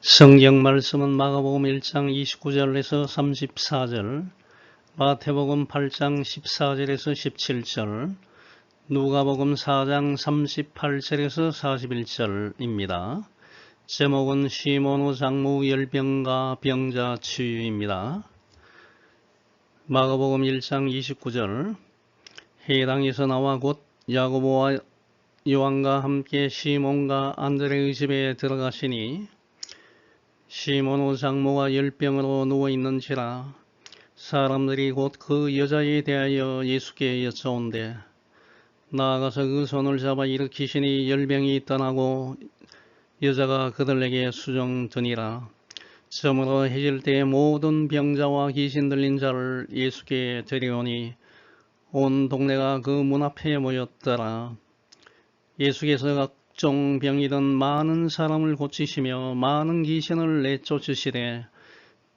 성경 말씀은 마가복음 1장 29절에서 34절, 마태복음 8장 14절에서 17절, 누가복음 4장 38절에서 41절입니다. 제목은 시몬 장모 열병과 병자 치유입니다. 마가복음 1장 29절, 해당에서 나와 곧 야고보와 요한과 함께 시몬과 안드레의 집에 들어가시니 시몬의 장모가 열병으로 누워있는지라 사람들이 곧 그 여자에 대하여 예수께 여짜온대 나아가서 그 손을 잡아 일으키시니 열병이 떠나고 여자가 그들에게 수종드니라. 저물어 해질 때에 모든 병자와 귀신 들린 자를 예수께 데려오니 온 동네가 그 문 앞에 모였더라. 예수께서 각종 병이든 많은 사람을 고치시며 많은 귀신을 내쫓으시되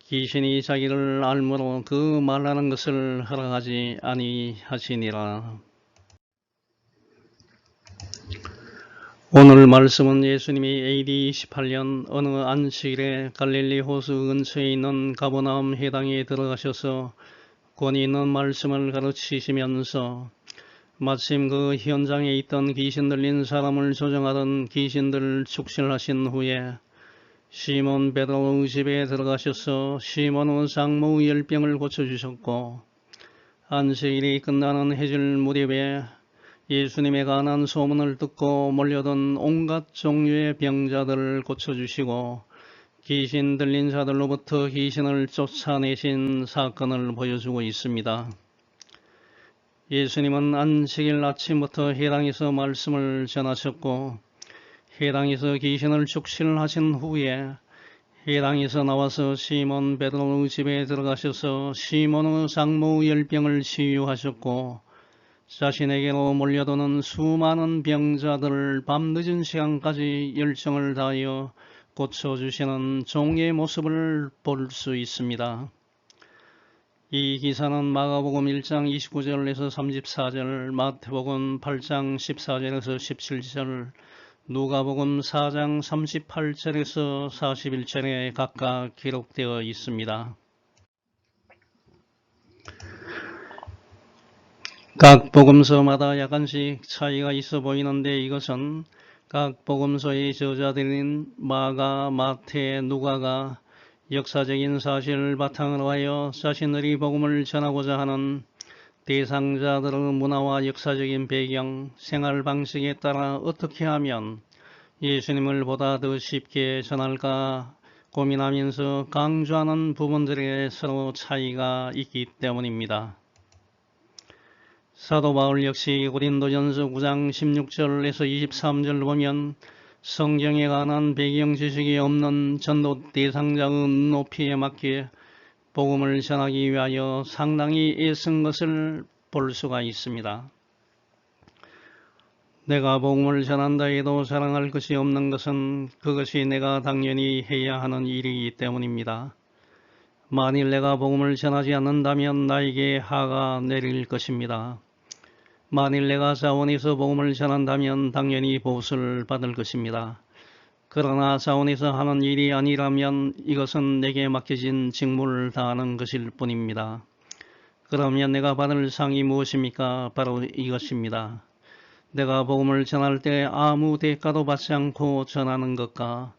귀신이 자기를 알므로 그 말하는 것을 허락하지 아니하시니라. 오늘 말씀은 예수님이 AD 28년 어느 안식일에 갈릴리 호수 근처에 있는 가버나움 해당에 들어가셔서 권위 있는 말씀을 가르치시면서 마침 그 현장에 있던 귀신 들린 사람을 조정하던 귀신들을 축실하신 후에 시몬 베드로의 집에 들어가셔서 시몬의 장모의 열병을 고쳐주셨고 안식일이 끝나는 해질 무렵에 예수님의 간한 소문을 듣고 몰려든 온갖 종류의 병자들을 고쳐주시고 귀신 들린 자들로부터 귀신을 쫓아내신 사건을 보여주고 있습니다. 예수님은 안식일 아침부터 해당에서 말씀을 전하셨고 해당에서 귀신을 축실하신 후에 해당에서 나와서 시몬 베드로의 집에 들어가셔서 시몬의 장모 열병을 치유하셨고 자신에게로 몰려드는 수많은 병자들을 밤늦은 시간까지 열정을 다하여 고쳐주시는 종의 모습을 볼 수 있습니다. 이 기사는 마가복음 1장 29절에서 34절, 마태복음 8장 14절에서 17절, 누가복음 4장 38절에서 41절에 각각 기록되어 있습니다. 각 복음서마다 약간씩 차이가 있어 보이는데 이것은 각 복음서의 저자들인 마가, 마태, 누가가 역사적인 사실을 바탕으로 하여 자신들이 복음을 전하고자 하는 대상자들의 문화와 역사적인 배경, 생활 방식에 따라 어떻게 하면 예수님을 보다 더 쉽게 전할까 고민하면서 강조하는 부분들에 서로 차이가 있기 때문입니다. 사도 바울 역시 고린도전서 9장 16절에서 23절을 보면 성경에 관한 배경 지식이 없는 전도 대상자의 높이에 맞게 복음을 전하기 위하여 상당히 애쓴 것을 볼 수가 있습니다. 내가 복음을 전한다 해도 자랑할 것이 없는 것은 그것이 내가 당연히 해야 하는 일이기 때문입니다. 만일 내가 복음을 전하지 않는다면 나에게 하가 내릴 것입니다. 만일 내가 자원에서 복음을 전한다면 당연히 보수를 받을 것입니다. 그러나 자원에서 하는 일이 아니라면 이것은 내게 맡겨진 직무를 다하는 것일 뿐입니다. 그러면 내가 받을 상이 무엇입니까? 바로 이것입니다. 내가 복음을 전할 때 아무 대가도 받지 않고 전하는 것과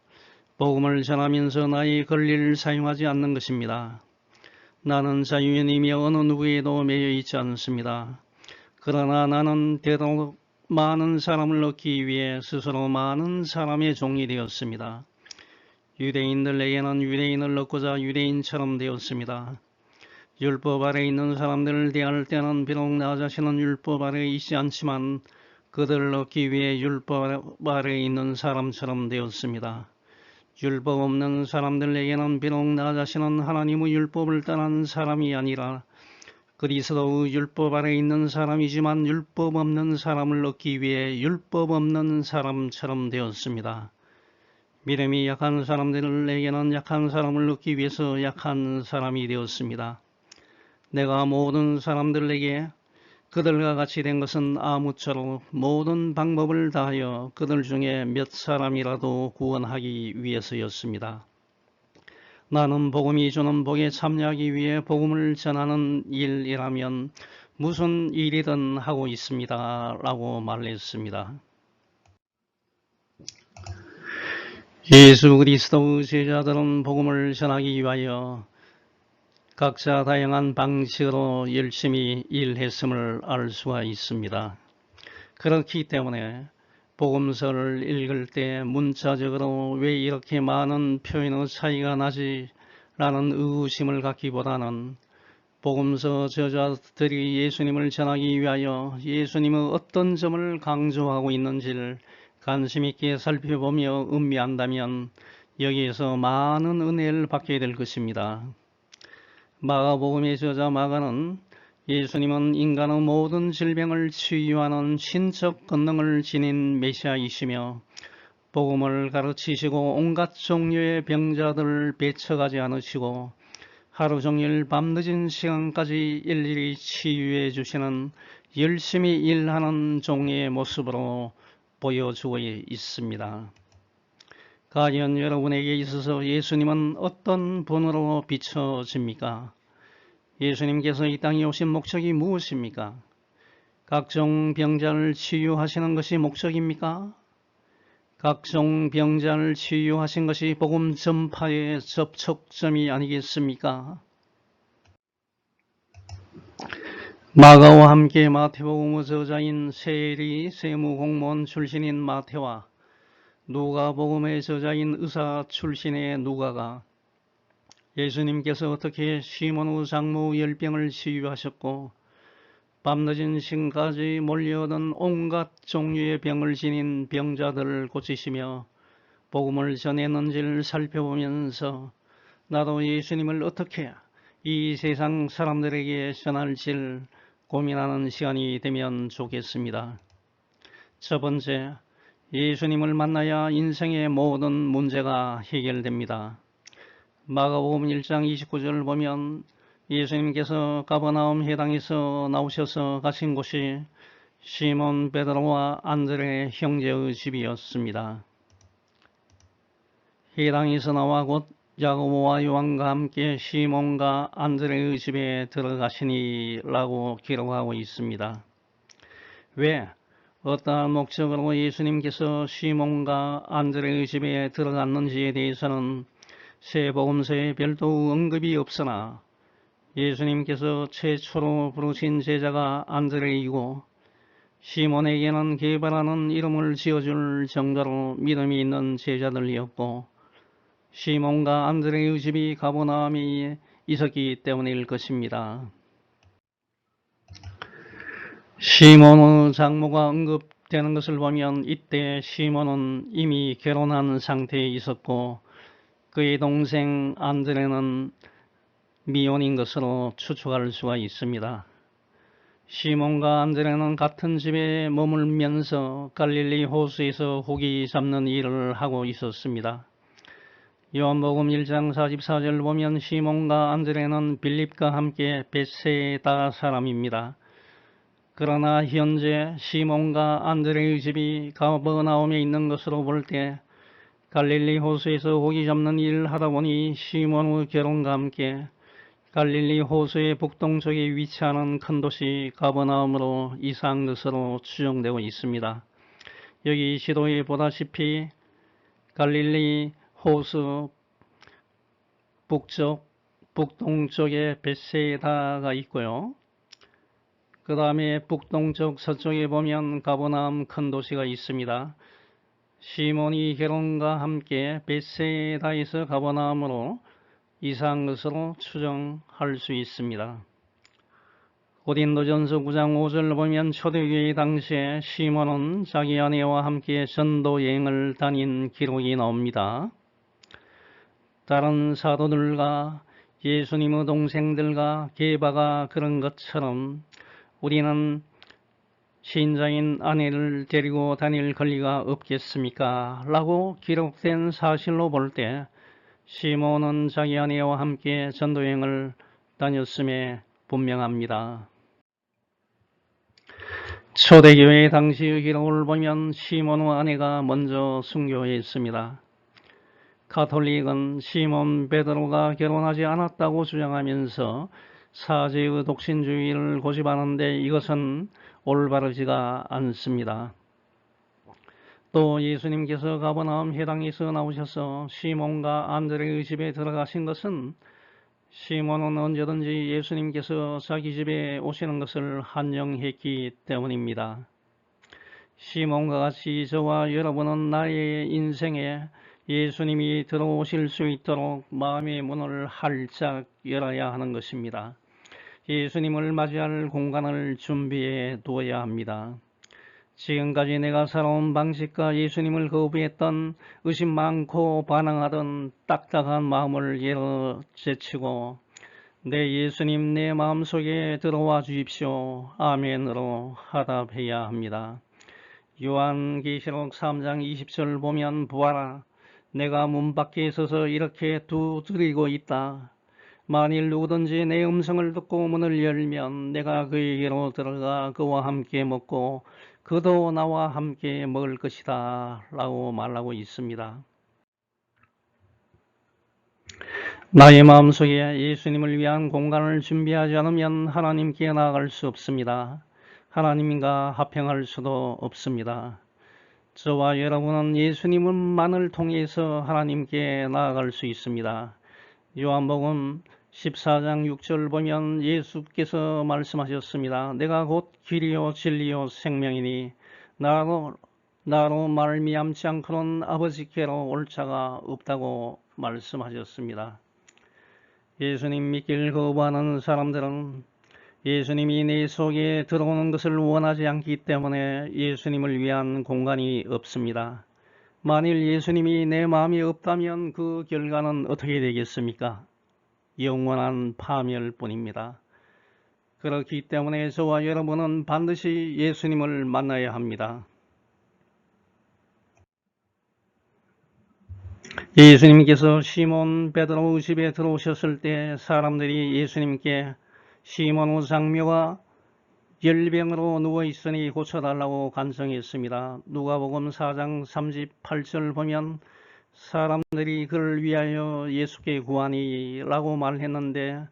복음을 전하면서 나의 권리를 사용하지 않는 것입니다. 나는 자유인이며 어느 누구에도 매여 있지 않습니다. 그러나 나는 되도록 많은 사람을 얻기 위해 스스로 많은 사람의 종이 되었습니다. 유대인들에게는 유대인을 얻고자 유대인처럼 되었습니다. 율법 아래 있는 사람들을 대할 때는 비록 나 자신은 율법 아래 있지 않지만 그들을 얻기 위해 율법 아래 있는 사람처럼 되었습니다. 율법 없는 사람들에게는 비록 나 자신은 하나님의 율법을 떠난 사람이 아니라 그리스도의 율법 아래 있는 사람이지만 율법 없는 사람을 얻기 위해 율법 없는 사람처럼 되었습니다. 믿음이 약한 사람들에게는 약한 사람을 얻기 위해서 약한 사람이 되었습니다. 내가 모든 사람들에게 그들과 같이 된 것은 아무쪼록 모든 방법을 다하여 그들 중에 몇 사람이라도 구원하기 위해서였습니다. 나는 복음이 주는 복에 참여하기 위해 복음을 전하는 일이라면 무슨 일이든 하고 있습니다. 라고 말했습니다. 예수 그리스도의 제자들은 복음을 전하기 위하여 각자 다양한 방식으로 열심히 일했음을 알 수가 있습니다. 그렇기 때문에 복음서를 읽을 때 문자적으로 왜 이렇게 많은 표현의 차이가 나지? 라는 의구심을 갖기보다는 복음서 저자들이 예수님을 전하기 위하여 예수님의 어떤 점을 강조하고 있는지를 관심 있게 살펴보며 음미한다면 여기에서 많은 은혜를 받게 될 것입니다. 마가복음의 저자 마가는 예수님은 인간의 모든 질병을 치유하는 신적 권능을 지닌 메시아이시며 복음을 가르치시고 온갖 종류의 병자들을 배척하지 않으시고 하루 종일 밤늦은 시간까지 일일이 치유해 주시는 열심히 일하는 종의 모습으로 보여주고 있습니다. 과연 여러분에게 있어서 예수님은 어떤 분으로 비춰집니까? 예수님께서 이 땅에 오신 목적이 무엇입니까? 각종 병자를 치유하시는 것이 목적입니까? 각종 병자를 치유하신 것이 복음 전파의 접촉점이 아니겠습니까? 마가와 함께 마태복음의 저자인 세리 세무공무원 출신인 마태와 누가복음의 저자인 의사 출신의 누가가 예수님께서 어떻게 시몬의 장모 열병을 치유하셨고 밤늦은 시간까지 몰려오던 온갖 종류의 병을 지닌 병자들을 고치시며 복음을 전했는지를 살펴보면서 나도 예수님을 어떻게 이 세상 사람들에게 전할지를 고민하는 시간이 되면 좋겠습니다. 첫 번째, 예수님을 만나야 인생의 모든 문제가 해결됩니다. 마가복음 1장 29절을 보면 예수님께서 가버나움 해당에서 나오셔서 가신 곳이 시몬 베드로와 안드레 형제의 집이었습니다. 해당에서 나와 곧 야고보와 요한과 함께 시몬과 안드레의 집에 들어가시니 라고 기록하고 있습니다. 왜 어떠한 목적으로 예수님께서 시몬과 안드레의 집에 들어갔는지에 대해서는 새 복음서에 별도 언급이 없으나 예수님께서 최초로 부르신 제자가 안드레이고 시몬에게는 게바라는 이름을 지어줄 정도로 믿음이 있는 제자들이었고 시몬과 안드레의 집이 가버나움에 있었기 때문일 것입니다. 시몬의 장모가 언급되는 것을 보면 이때 시몬은 이미 결혼한 상태에 있었고 그의 동생 안드레는 미혼인 것으로 추측할 수가 있습니다. 시몬과 안드레는 같은 집에 머물면서 갈릴리 호수에서 고기 잡는 일을 하고 있었습니다. 요한복음 1장 44절 보면 시몬과 안드레는 빌립과 함께 벳세다 사람입니다. 그러나 현재 시몬과 안드레의 집이 가버나움에 있는 것으로 볼 때 갈릴리 호수에서 고기 잡는 일을 하다 보니 시몬의 결혼과 함께 갈릴리 호수의 북동쪽에 위치하는 큰 도시 가버나움으로 이사한 것으로 추정되고 있습니다. 여기 지도에 보다시피 갈릴리 호수 북동쪽에 벳세다가 있고요. 그 다음에 북동쪽 서쪽에 보면 가버나움 큰 도시가 있습니다. 시몬이 결혼과 함께 벳세다에서 가버나움으로 이사한 것으로 추정할 수 있습니다. 고린도전서 9장 5절을 보면 초대교회 당시에 시몬은 자기 아내와 함께 전도 여행을 다닌 기록이 나옵니다. 다른 사도들과 예수님의 동생들과 게바가 그런 것처럼 우리는 신자인 아내를 데리고 다닐 권리가 없겠습니까? 라고 기록된 사실로 볼 때 시몬은 자기 아내와 함께 전도여행을 다녔음에 분명합니다. 초대교회 당시의 기록을 보면 시몬의 아내가 먼저 순교했습니다. 가톨릭은 시몬 베드로가 결혼하지 않았다고 주장하면서 사제의 독신주의를 고집하는데 이것은 올바르지가 않습니다. 또 예수님께서 가버나움 회당에서 나오셔서 시몬과 안드레의 집에 들어가신 것은 시몬은 언제든지 예수님께서 자기 집에 오시는 것을 환영했기 때문입니다. 시몬과 같이 저와 여러분은 나의 인생에 예수님이 들어오실 수 있도록 마음의 문을 활짝 열어야 하는 것입니다. 예수님을 맞이할 공간을 준비해 두어야 합니다. 지금까지 내가 살아온 방식과 예수님을 거부했던 의심 많고 반항하던 딱딱한 마음을 열어제치고 내 예수님 내 마음속에 들어와 주십시오. 아멘으로 화답해야 합니다. 요한계시록 3장 20절 보면 보아라 내가 문 밖에 서서 이렇게 두드리고 있다. 만일 누구든지 내 음성을 듣고 문을 열면 내가 그에게로 들어가 그와 함께 먹고 그도 나와 함께 먹을 것이다 라고 말하고 있습니다. 나의 마음속에 예수님을 위한 공간을 준비하지 않으면 하나님께 나아갈 수 없습니다. 하나님과 합행할 수도 없습니다. 저와 여러분은 예수님만을 통해서 하나님께 나아갈 수 있습니다. 요한복음 14장 6절 보면 예수께서 말씀하셨습니다. 내가 곧 길이요 진리요 생명이니 나로 말미암지 않고는 아버지께로 올 자가 없다고 말씀하셨습니다. 예수님 믿기를 거부하는 사람들은 예수님이 내 속에 들어오는 것을 원하지 않기 때문에 예수님을 위한 공간이 없습니다. 만일 예수님이 내 마음에 없다면 그 결과는 어떻게 되겠습니까? 영원한 파멸뿐입니다. 그렇기 때문에 저와 여러분은 반드시 예수님을 만나야 합니다. 예수님께서 시몬 베드로의 집에 들어오셨을 때 사람들이 예수님께 시몬의 장묘가 열병으로 누워있으니 고쳐달라고 간청했습니다. 누가복음 4장 38절 보면 사람들이 그를 위하여 예수께 구하니 라고 말했는데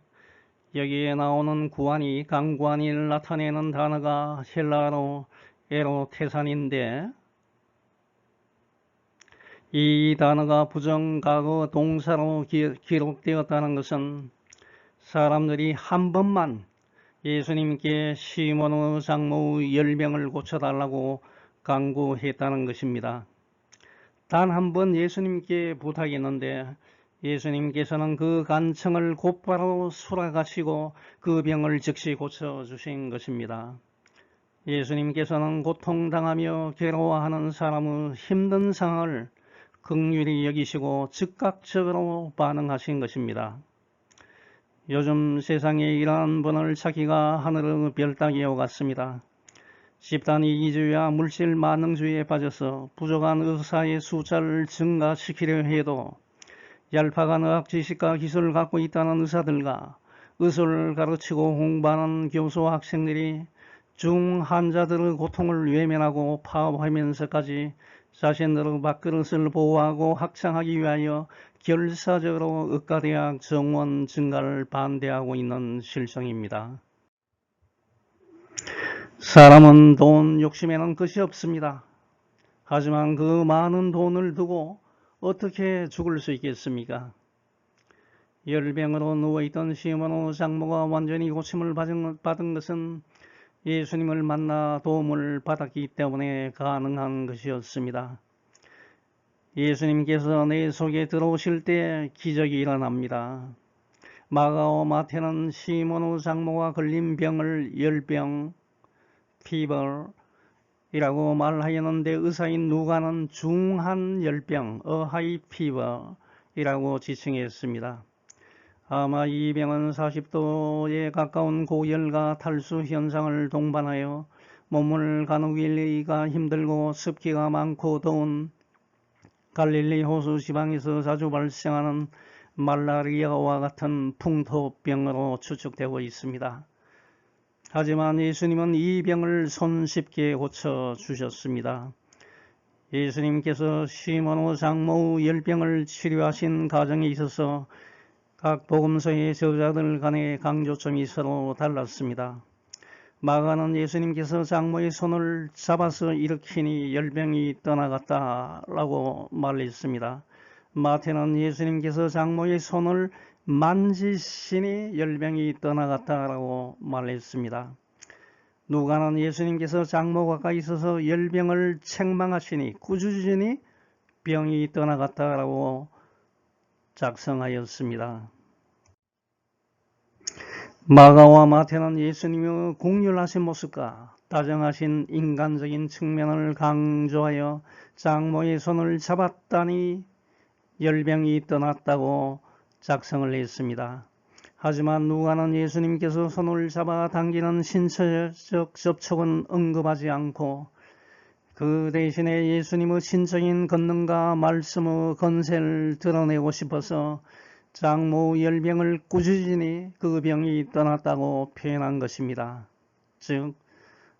여기에 나오는 구하니 강구하니를 나타내는 단어가 헬라어로 에로테산인데 이 단어가 부정과거 동사로 기록되었다는 것은 사람들이 한 번만 예수님께 시몬의 장모의 열병을 고쳐달라고 간구했다는 것입니다. 단 한 번 예수님께 부탁했는데 예수님께서는 그 간청을 곧바로 수락하시고 그 병을 즉시 고쳐주신 것입니다. 예수님께서는 고통당하며 괴로워하는 사람의 힘든 상황을 긍휼히 여기시고 즉각적으로 반응하신 것입니다. 요즘 세상에 이러한 분을 찾기가 하늘의 별 따기와 같습니다. 집단 이기주의와 물질 만능주의에 빠져서 부족한 의사의 숫자를 증가시키려 해도 얄팍한 의학 지식과 기술을 갖고 있다는 의사들과 의술을 가르치고 공부하는 교수와 학생들이 중환자들의 고통을 외면하고 파업하면서까지 자신들의 밥그릇을 보호하고 확장하기 위하여 결사적으로 의과대학 정원 증가를 반대하고 있는 실정입니다. 사람은 돈 욕심에는 끝이 없습니다. 하지만 그 많은 돈을 두고 어떻게 죽을 수 있겠습니까? 열병으로 누워있던 시몬의 장모가 완전히 고침을 받은 것은 예수님을 만나 도움을 받았기 때문에 가능한 것이었습니다. 예수님께서 내 속에 들어오실 때 기적이 일어납니다. 마가오 마태는 시몬의 장모가 걸린 병을 열병, 피버이라고 말하였는데 의사인 누가는 중한 열병, 어하이 피버이라고 지칭했습니다. 아마 이 병은 40도에 가까운 고열과 탈수 현상을 동반하여 몸을 가누기가 힘들고 습기가 많고 더운 갈릴리 호수 지방에서 자주 발생하는 말라리아와 같은 풍토병으로 추측되고 있습니다. 하지만 예수님은 이 병을 손쉽게 고쳐주셨습니다. 예수님께서 시몬의 장모의 열병을 치료하신 과정에 있어서 각 복음서의 저자들 간의 강조점이 서로 달랐습니다. 마가는 예수님께서 장모의 손을 잡아서 일으키니 열병이 떠나갔다라고 말했습니다. 마태는 예수님께서 장모의 손을 만지시니 열병이 떠나갔다라고 말했습니다. 누가는 예수님께서 장모 가까이 있어서 열병을 책망하시니 꾸짖으니 병이 떠나갔다라고 작성하였습니다. 마가와 마태는 예수님의 공률하신 모습과 다정하신 인간적인 측면을 강조하여 장모의 손을 잡았다니 열병이 떠났다고 작성을 했습니다. 하지만 누가는 예수님께서 손을 잡아 당기는 신체적 접촉은 언급하지 않고 그 대신에 예수님의 신적인 권능과 말씀의 건세를 드러내고 싶어서 장모의 열병을 꾸짖으니 그 병이 떠났다고 표현한 것입니다. 즉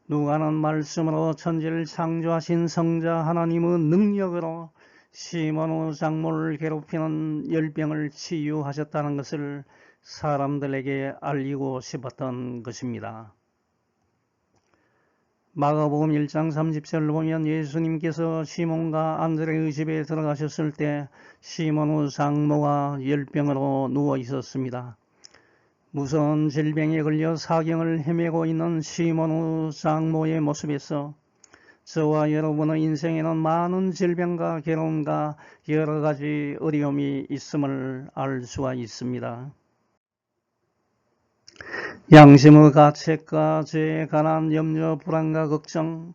누가는 말씀으로 천지를 창조하신 성자 하나님의 능력으로 시몬의 장모를 괴롭히는 열병을 치유하셨다는 것을 사람들에게 알리고 싶었던 것입니다. 마가복음 1장 30절을 보면 예수님께서 시몬과 안드레의 집에 들어가셨을 때 시몬의 장모가 열병으로 누워 있었습니다. 무서운 질병에 걸려 사경을 헤매고 있는 시몬의 장모의 모습에서 저와 여러분의 인생에는 많은 질병과 괴로움과 여러 가지 어려움이 있음을 알 수가 있습니다. 양심의 가책과 죄에 관한 염려, 불안과 걱정,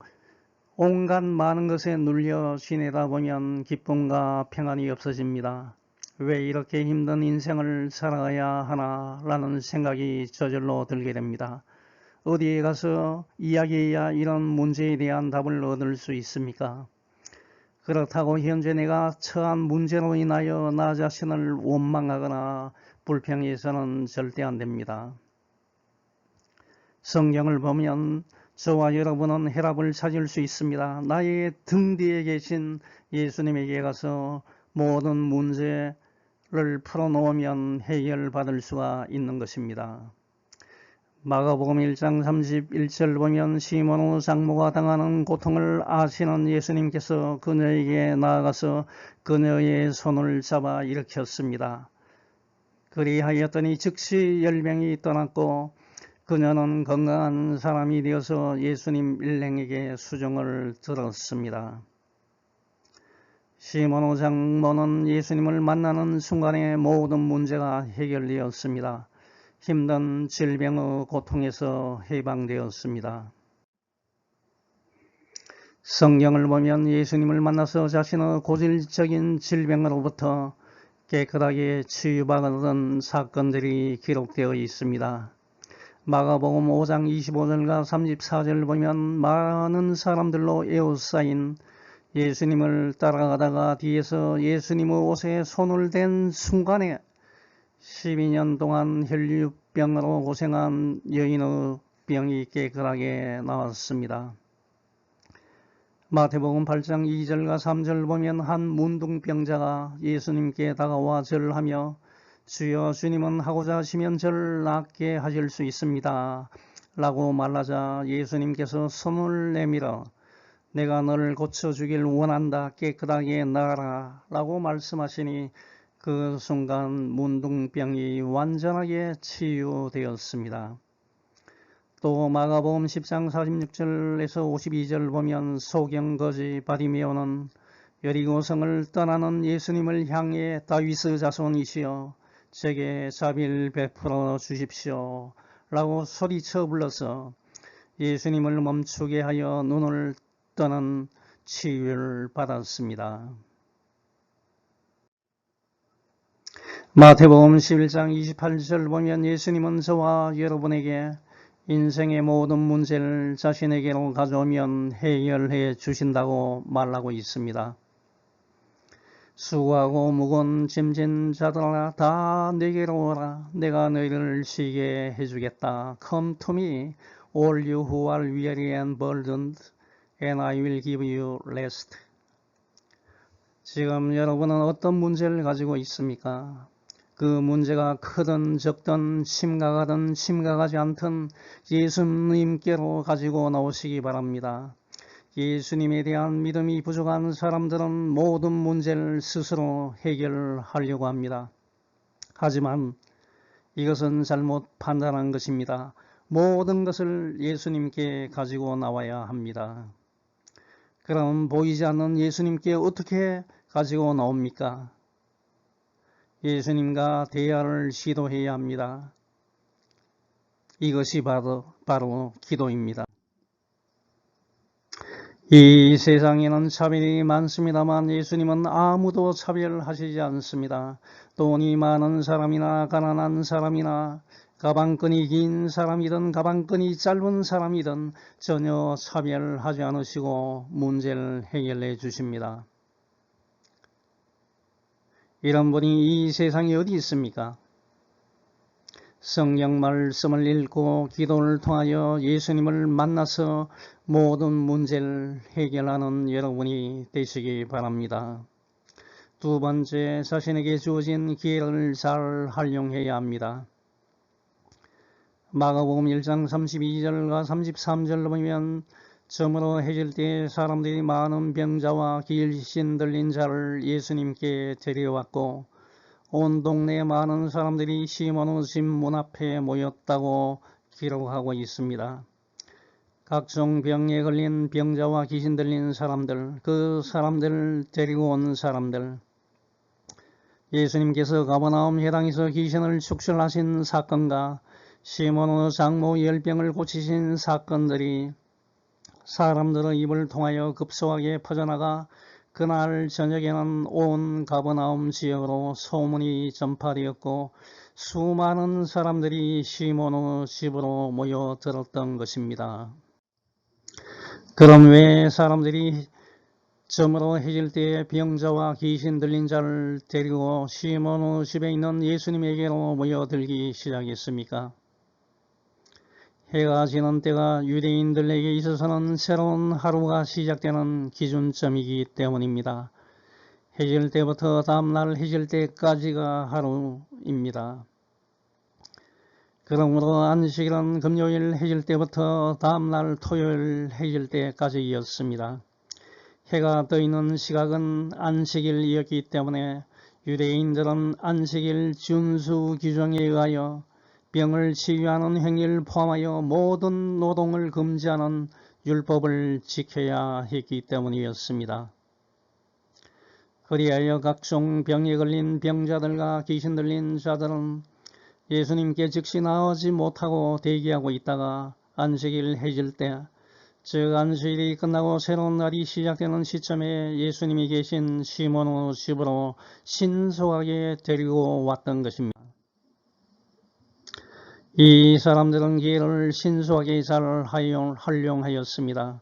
온갖 많은 것에 눌려 지내다 보면 기쁨과 평안이 없어집니다. 왜 이렇게 힘든 인생을 살아가야 하나라는 생각이 저절로 들게 됩니다. 어디에 가서 이야기해야 이런 문제에 대한 답을 얻을 수 있습니까? 그렇다고 현재 내가 처한 문제로 인하여 나 자신을 원망하거나 불평해서는 절대 안 됩니다. 성경을 보면 저와 여러분은 해답을 찾을 수 있습니다. 나의 등 뒤에 계신 예수님에게 가서 모든 문제를 풀어놓으면 해결받을 수가 있는 것입니다. 마가복음 1장 31절 보면 시몬의 장모가 당하는 고통을 아시는 예수님께서 그녀에게 나아가서 그녀의 손을 잡아 일으켰습니다. 그리하였더니 즉시 열병이 떠났고 그녀는 건강한 사람이 되어서 예수님 일행에게 수종을 들었습니다. 시몬의 장모는 예수님을 만나는 순간에 모든 문제가 해결되었습니다. 힘든 질병의 고통에서 해방되었습니다. 성경을 보면 예수님을 만나서 자신의 고질적인 질병으로부터 깨끗하게 치유받은 사건들이 기록되어 있습니다. 마가복음 5장 25절과 34절을 보면 많은 사람들로 에워싸인 예수님을 따라가다가 뒤에서 예수님의 옷에 손을 댄 순간에 12년 동안 혈류병으로 고생한 여인의 병이 깨끗하게 나왔습니다. 마태복음 8장 2절과 3절을 보면 한 문둥병자가 예수님께 다가와 절을 하며 주여 주님은 하고자 하시면 저를 낫게 하실 수 있습니다. 라고 말하자 예수님께서 손을 내밀어 내가 너를 고쳐주길 원한다. 깨끗하게 나아라. 라고 말씀하시니 그 순간 문둥병이 완전하게 치유되었습니다. 또 마가복음 10장 46절에서 52절을 보면 소경거지 바디메오는 여리고성을 떠나는 예수님을 향해 다윗의 자손이시여 제게 자비를 베풀어 주십시오 라고 소리쳐 불러서 예수님을 멈추게 하여 눈을 떠는 치유를 받았습니다. 마태복음 11장 28절을 보면 예수님은 저와 여러분에게 인생의 모든 문제를 자신에게로 가져오면 해결해 주신다고 말하고 있습니다. 수고하고 무거운 짐진 자들아 다 내게로 오라. 내가 너희를 쉬게 해주겠다. Come to me, all you who are weary and burdened, and I will give you rest. 지금 여러분은 어떤 문제를 가지고 있습니까? 그 문제가 크든 적든 심각하든 심각하지 않든 예수님께로 가지고 나오시기 바랍니다. 예수님에 대한 믿음이 부족한 사람들은 모든 문제를 스스로 해결하려고 합니다. 하지만 이것은 잘못 판단한 것입니다. 모든 것을 예수님께 가지고 나와야 합니다. 그럼 보이지 않는 예수님께 어떻게 가지고 나옵니까? 예수님과 대화를 시도해야 합니다. 이것이 바로 기도입니다. 이 세상에는 차별이 많습니다만 예수님은 아무도 차별하시지 않습니다. 돈이 많은 사람이나 가난한 사람이나 가방끈이 긴 사람이든 가방끈이 짧은 사람이든 전혀 차별하지 않으시고 문제를 해결해 주십니다. 이런 분이 이 세상에 어디 있습니까? 성경 말씀을 읽고 기도를 통하여 예수님을 만나서 모든 문제를 해결하는 여러분이 되시기 바랍니다. 두 번째, 자신에게 주어진 기회를 잘 활용해야 합니다. 마가복음 1장 32절과 33절로 보면 저물어 해질 때 사람들이 많은 병자와 귀신 들린 자를 예수님께 데려왔고 온 동네에 많은 사람들이 시몬의 집 문 앞에 모였다고 기록하고 있습니다. 각종 병에 걸린 병자와 귀신 들린 사람들, 그 사람들을 데리고 온 사람들, 예수님께서 가버나움 회당에서 귀신을 축출하신 사건과 시몬의 장모 10병을 고치신 사건들이 사람들의 입을 통하여 급속하게 퍼져나가 그날 저녁에는 온 가버나움 지역으로 소문이 전파되었고 수많은 사람들이 시몬의 집으로 모여들었던 것입니다. 그럼 왜 사람들이 저물어 해질 때에 병자와 귀신 들린 자를 데리고 시몬의 집에 있는 예수님에게로 모여들기 시작했습니까? 해가 지는 때가 유대인들에게 있어서는 새로운 하루가 시작되는 기준점이기 때문입니다. 해질 때부터 다음날 해질 때까지가 하루입니다. 그러므로 안식일은 금요일 해질 때부터 다음날 토요일 해질 때까지였습니다. 해가 떠 있는 시각은 안식일이었기 때문에 유대인들은 안식일 준수 규정에 의하여 병을 치유하는 행위를 포함하여 모든 노동을 금지하는 율법을 지켜야 했기 때문이었습니다. 그리하여 각종 병에 걸린 병자들과 귀신 들린 자들은 예수님께 즉시 나오지 못하고 대기하고 있다가 안식일 해질 때, 즉 안식일이 끝나고 새로운 날이 시작되는 시점에 예수님이 계신 시몬의 집으로 신속하게 데리고 왔던 것입니다. 이 사람들은 기회를 신속하게 잘 활용하였습니다.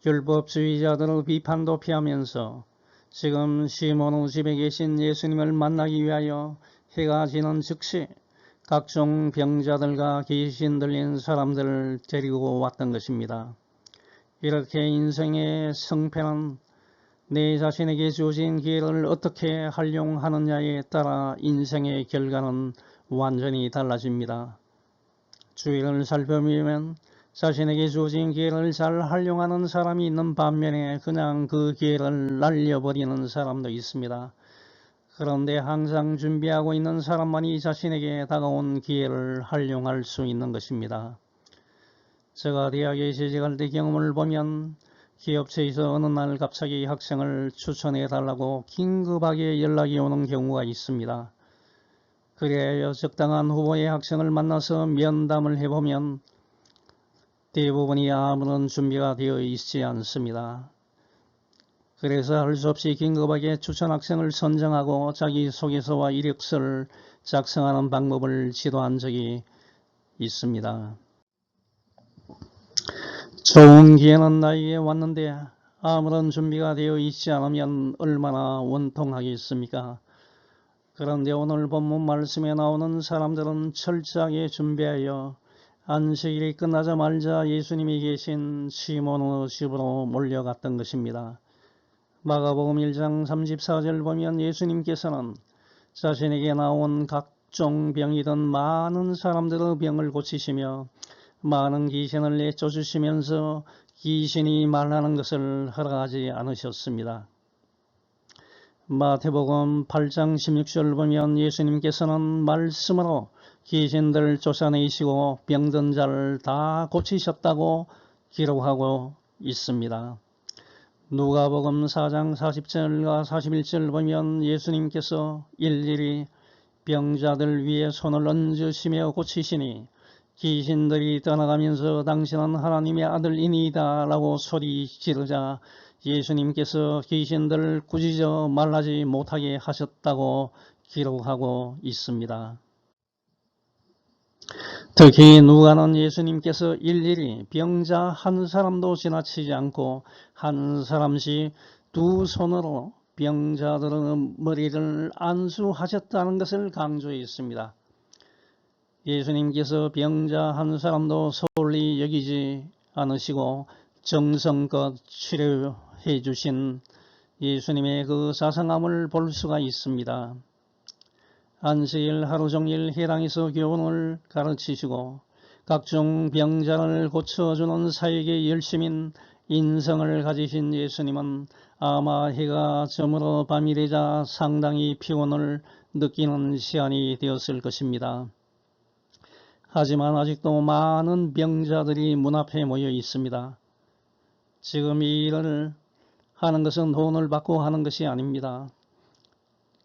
율법주의자들의 비판도 피하면서 지금 시몬의 집에 계신 예수님을 만나기 위하여 해가 지는 즉시 각종 병자들과 귀신 들린 사람들을 데리고 왔던 것입니다. 이렇게 인생의 성패는 내 자신에게 주어진 기회를 어떻게 활용하느냐에 따라 인생의 결과는 완전히 달라집니다. 주위를 살펴보면 자신에게 주어진 기회를 잘 활용하는 사람이 있는 반면에 그냥 그 기회를 날려버리는 사람도 있습니다. 그런데 항상 준비하고 있는 사람만이 자신에게 다가온 기회를 활용할 수 있는 것입니다. 제가 대학에 재직할 때 경험을 보면 기업체에서 어느 날 갑자기 학생을 추천해 달라고 긴급하게 연락이 오는 경우가 있습니다. 그래야 적당한 후보의 학생을 만나서 면담을 해보면 대부분이 아무런 준비가 되어 있지 않습니다. 그래서 할 수 없이 긴급하게 추천 학생을 선정하고 자기소개서와 이력서를 작성하는 방법을 지도한 적이 있습니다. 좋은 기회는 나에게 왔는데 아무런 준비가 되어 있지 않으면 얼마나 원통하겠습니까? 그런데 오늘 본문 말씀에 나오는 사람들은 철저하게 준비하여 안식일이 끝나자마자 예수님이 계신 시몬의 집으로 몰려갔던 것입니다. 마가복음 1장 34절 보면 예수님께서는 자신에게 나온 각종 병이든 많은 사람들의 병을 고치시며 많은 귀신을 내쫓으시면서 귀신이 말하는 것을 허락하지 않으셨습니다. 마태복음 8장 16절 보면 예수님께서는 말씀으로 귀신들을 쫓아내시고 병든 자를 다 고치셨다고 기록하고 있습니다. 누가복음 4장 40절과 41절 보면 예수님께서 일일이 병자들 위에 손을 얹으시며 고치시니 귀신들이 떠나가면서 당신은 하나님의 아들이니이다 라고 소리 지르자 예수님께서 귀신들을 꾸짖어 말하지 못하게 하셨다고 기록하고 있습니다. 특히 누가는 예수님께서 일일이 병자 한 사람도 지나치지 않고 한 사람씩 두 손으로 병자들의 머리를 안수하셨다는 것을 강조해 있습니다. 예수님께서 병자 한 사람도 소홀히 여기지 않으시고 정성껏 치료해 주신 예수님의 그 자상함을 볼 수가 있습니다. 안식일 하루 종일 회당에서 교훈을 가르치시고 각종 병자를 고쳐주는 사역에 열심인 인성을 가지신 예수님은 아마 해가 저물어 밤이 되자 상당히 피곤을 느끼는 시간이 되었을 것입니다. 하지만 아직도 많은 병자들이 문 앞에 모여 있습니다. 지금 이 일을 하는 것은 돈을 받고 하는 것이 아닙니다.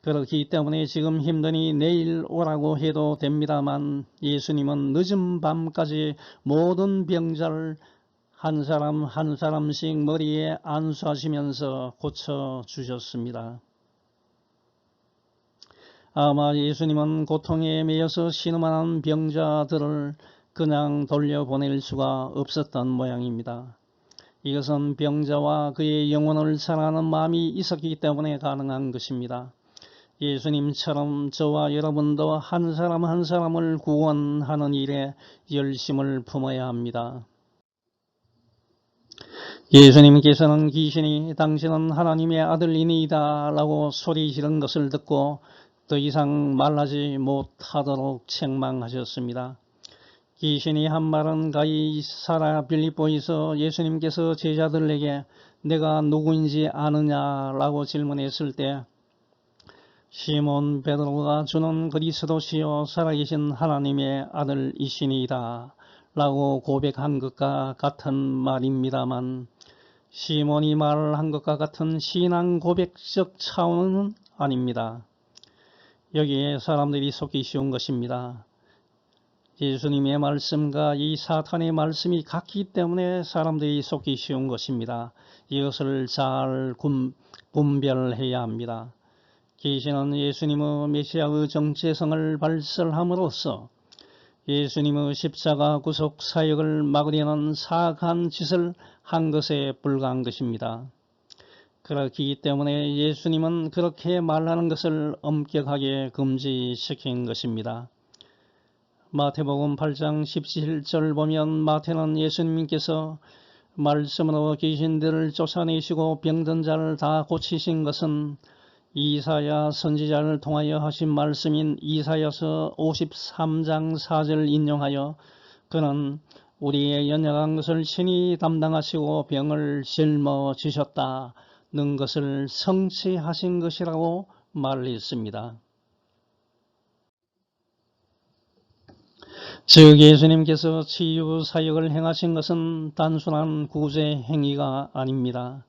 그렇기 때문에 지금 힘드니 내일 오라고 해도 됩니다만 예수님은 늦은 밤까지 모든 병자를 한 사람 한 사람씩 머리에 안수하시면서 고쳐주셨습니다. 아마 예수님은 고통에 매여서 신음하는 병자들을 그냥 돌려보낼 수가 없었던 모양입니다. 이것은 병자와 그의 영혼을 사랑하는 마음이 있었기 때문에 가능한 것입니다. 예수님처럼 저와 여러분도 한 사람 한 사람을 구원하는 일에 열심을 품어야 합니다. 예수님께서는 귀신이 당신은 하나님의 아들이니이다 라고 소리 지른 것을 듣고 더 이상 말하지 못하도록 책망하셨습니다. 귀신이 한 말은 가이사랴 빌립보에서 예수님께서 제자들에게 내가 누구인지 아느냐라고 질문했을 때 시몬 베드로가 주는 그리스도시요 살아계신 하나님의 아들이시니이다 라고 고백한 것과 같은 말입니다만 시몬이 말한 것과 같은 신앙 고백적 차원은 아닙니다. 여기에 사람들이 속기 쉬운 것입니다. 예수님의 말씀과 이 사탄의 말씀이 같기 때문에 사람들이 속기 쉬운 것입니다. 이것을 잘 분별해야 합니다. 귀신은 예수님의 메시아의 정체성을 발설함으로써 예수님의 십자가 구속 사역을 막으려는 사악한 짓을 한 것에 불과한 것입니다. 그렇기 때문에 예수님은 그렇게 말하는 것을 엄격하게 금지시킨 것입니다. 마태복음 8장 17절 보면 마태는 예수님께서 말씀으로 귀신들을 쫓아내시고 병든 자를 다 고치신 것은 이사야 선지자를 통하여 하신 말씀인 이사야서 53장 4절 인용하여 그는 우리의 연약한 것을 친히 담당하시고 병을 짊어지셨다는 것을 성취하신 것이라고 말했습니다. 즉 예수님께서 치유 사역을 행하신 것은 단순한 구제 행위가 아닙니다.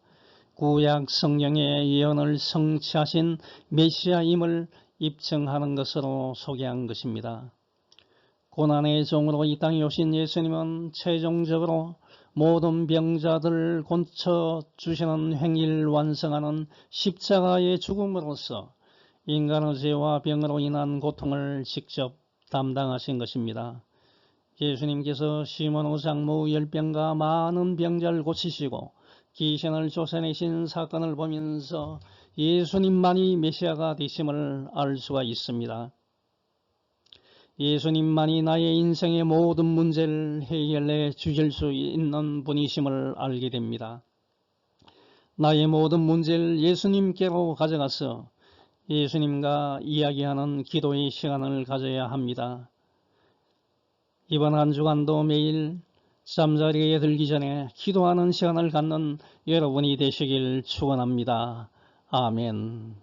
구약 성경의 예언을 성취하신 메시아임을 입증하는 것으로 소개한 것입니다. 고난의 종으로 이 땅에 오신 예수님은 최종적으로 모든 병자들을 고쳐주시는 행위를 완성하는 십자가의 죽음으로써 인간의 죄와 병으로 인한 고통을 직접 담당하신 것입니다. 예수님께서 시몬의 장모 열병과 많은 병자를 고치시고 귀신을 쫓아내신 사건을 보면서 예수님만이 메시아가 되심을 알 수가 있습니다. 예수님만이 나의 인생의 모든 문제를 해결해 주실 수 있는 분이심을 알게 됩니다. 나의 모든 문제를 예수님께로 가져가서 예수님과 이야기하는 기도의 시간을 가져야 합니다. 이번 한 주간도 매일 잠자리에 들기 전에 기도하는 시간을 갖는 여러분이 되시길 축원합니다. 아멘.